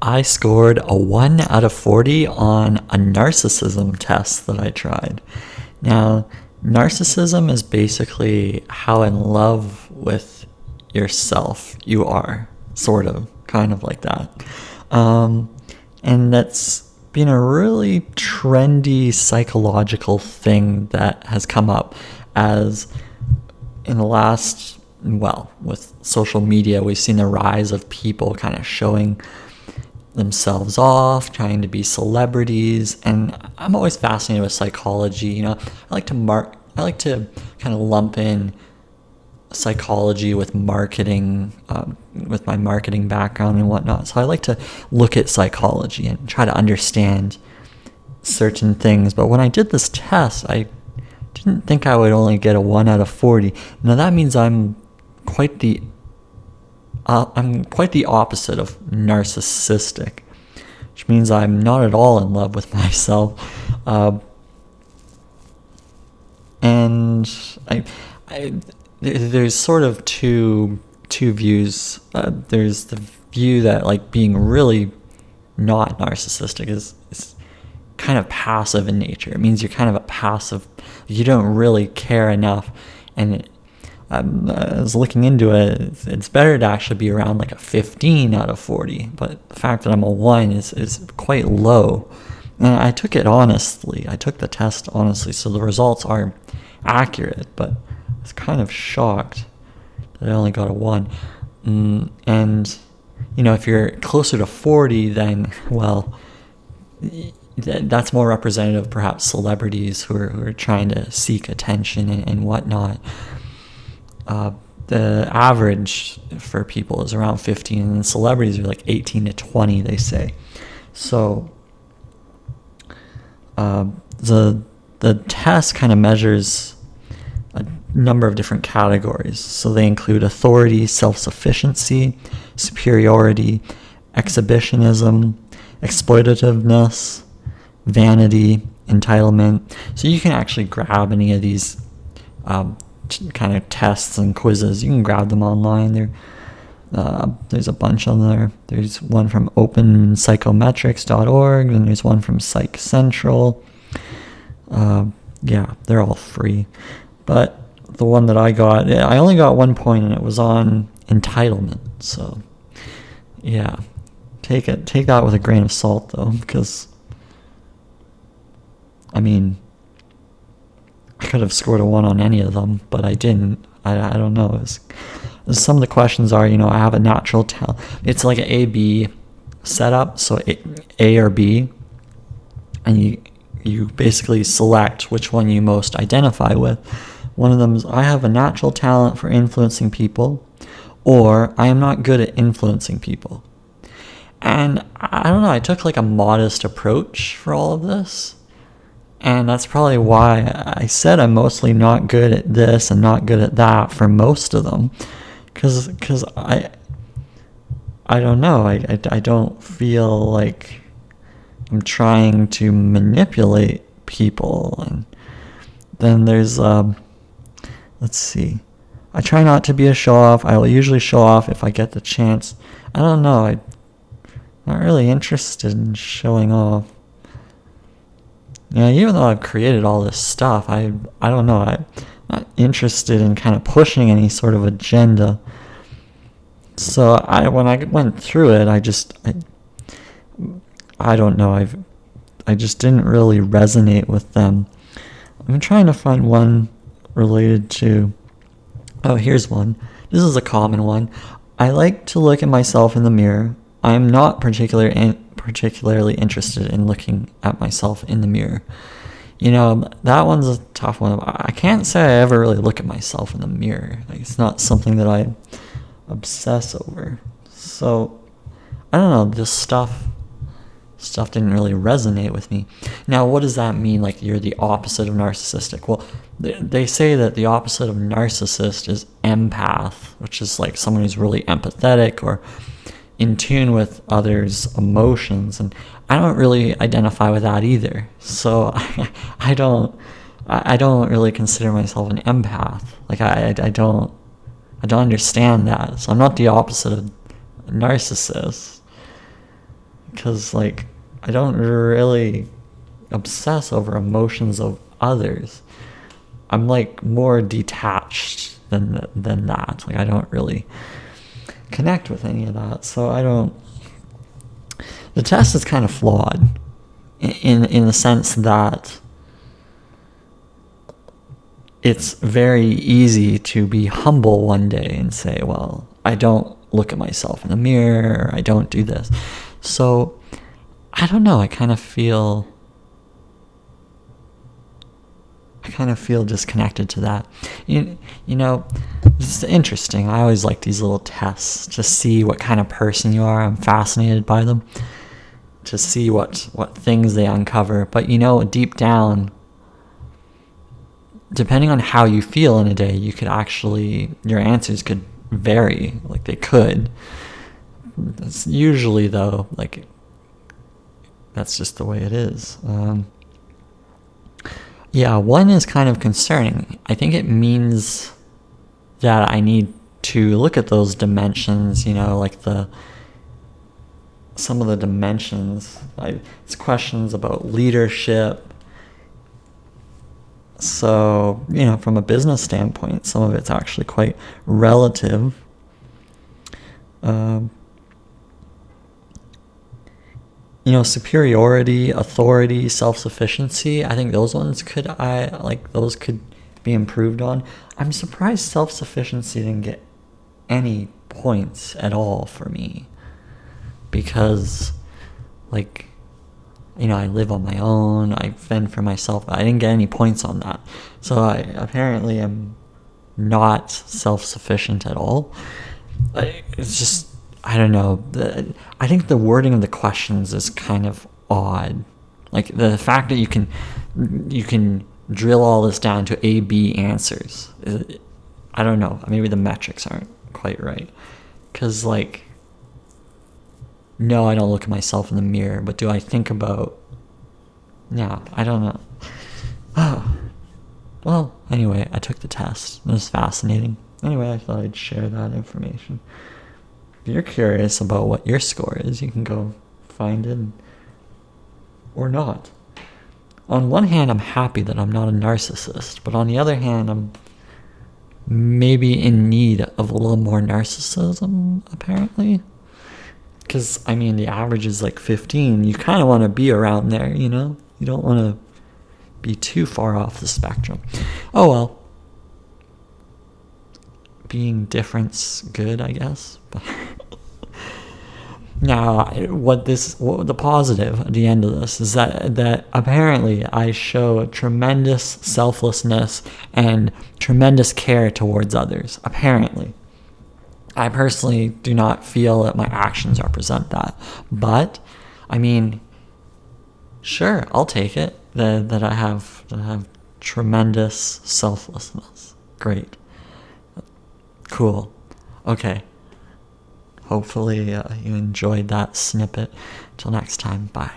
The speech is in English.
I scored a 1 out of 40 on a narcissism test that I tried. Now, narcissism is basically how in love with yourself you are, sort of, kind of like that. And that's been a really trendy psychological thing that has come up as in the last, well, with social media, we've seen the rise of people kind of showing themselves off, trying to be celebrities, and I'm always fascinated with psychology. You know, I like to kind of lump in psychology with marketing, with my marketing background and whatnot. So I like to look at psychology and try to understand certain things. But when I did this test, I didn't think I would only get a 1 out of 40. Now that means I'm quite the opposite of narcissistic, which means I'm not at all in love with myself. And there's sort of two views. There's the view that like being really not narcissistic is kind of passive in nature. It means you're kind of a passive, you don't really care enough. And I was looking into it, it's better to actually be around like a 15 out of 40. But the fact that I'm a 1 is quite low. And I took it honestly. I took the test honestly, so the results are accurate. But I was kind of shocked that I only got a 1. And, you know, if you're closer to 40, then, well, that's more representative of perhaps celebrities who are trying to seek attention and whatnot. The average for people is around 15, and celebrities are like 18 to 20, they say. So the test kind of measures a number of different categories. So they include authority, self-sufficiency, superiority, exhibitionism, exploitativeness, vanity, entitlement. So you can actually grab any of these kind of tests and quizzes. You can grab them online. There's a bunch on there. There's one from openpsychometrics.org, and there's one from Psych Central. Yeah, they're all free. But the one that I got, I only got 1 point, and it was on entitlement. So, yeah, take that with a grain of salt, though, because, I mean, I could have scored a 1 on any of them, but I didn't. I don't know. Some of the questions are, you know, I have a natural talent. It's like an A-B setup, so A or B, and you basically select which one you most identify with. One of them is, I have a natural talent for influencing people, or I am not good at influencing people. And I don't know, I took like a modest approach for all of this. And that's probably why I said I'm mostly not good at this and not good at that for most of them. Because I don't know, I don't feel like I'm trying to manipulate people. And then there's, let's see, I try not to be a show-off. I will usually show off if I get the chance. I don't know, I'm not really interested in showing off. Yeah, even though I've created all this stuff, I don't know, I'm not interested in kind of pushing any sort of agenda. So when I went through it, I don't know, I just didn't really resonate with them. I'm trying to find one related to, oh, here's one. This is a common one. I like to look at myself in the mirror. I'm not particularly interested in looking at myself in the mirror. You know, that one's a tough one. I can't say I ever really look at myself in the mirror. Like, it's not something that I obsess over. So, I don't know, this stuff didn't really resonate with me. Now, what does that mean? Like, you're the opposite of narcissistic? Well, they say that the opposite of narcissist is empath, which is like someone who's really empathetic or in tune with others' emotions, and I don't really identify with that either. So I don't really consider myself an empath. Like I don't understand that. So I'm not the opposite of narcissist. because like I don't really obsess over emotions of others. I'm like more detached than that. Like I don't really connect with any of that. So I don't. The test is kind of flawed in the sense that it's very easy to be humble one day and say, well, I don't look at myself in the mirror, I don't do this. So I don't know, I kind of feel disconnected to that. You know, it's interesting. I always like these little tests to see what kind of person you are. I'm fascinated by them, to see what things they uncover. But deep down, depending on how you feel in a day, your answers could vary. Like they could. That's usually though, like that's just the way it is. Yeah, one is kind of concerning. I think it means that I need to look at those dimensions, like some of the dimensions. It's questions about leadership. So, from a business standpoint, some of it's actually quite relative. Superiority, authority, self-sufficiency. I think those ones could be improved on. I'm surprised self-sufficiency didn't get any points at all for me, because I live on my own, I fend for myself. I didn't get any points on that. So I apparently am not self-sufficient at all. It's just, I don't know. I think the wording of the questions is kind of odd. Like the fact that you can drill all this down to A/B answers. I don't know. Maybe the metrics aren't quite right. Because no, I don't look at myself in the mirror, but do I think about... Yeah, I don't know. Oh. Well, anyway, I took the test. It was fascinating. Anyway, I thought I'd share that information. If you're curious about what your score is, you can go find it or not. On one hand, I'm happy that I'm not a narcissist, but on the other hand, I'm maybe in need of a little more narcissism, apparently. Because, the average is 15. You kind of want to be around there, You don't want to be too far off the spectrum. Oh well. Being different's good, I guess. Now, the positive at the end of this is that apparently I show tremendous selflessness and tremendous care towards others. Apparently. I personally do not feel that my actions represent that. But, sure, I'll take it that I have tremendous selflessness. Great. Cool. Okay. Hopefully you enjoyed that snippet. Till next time, bye.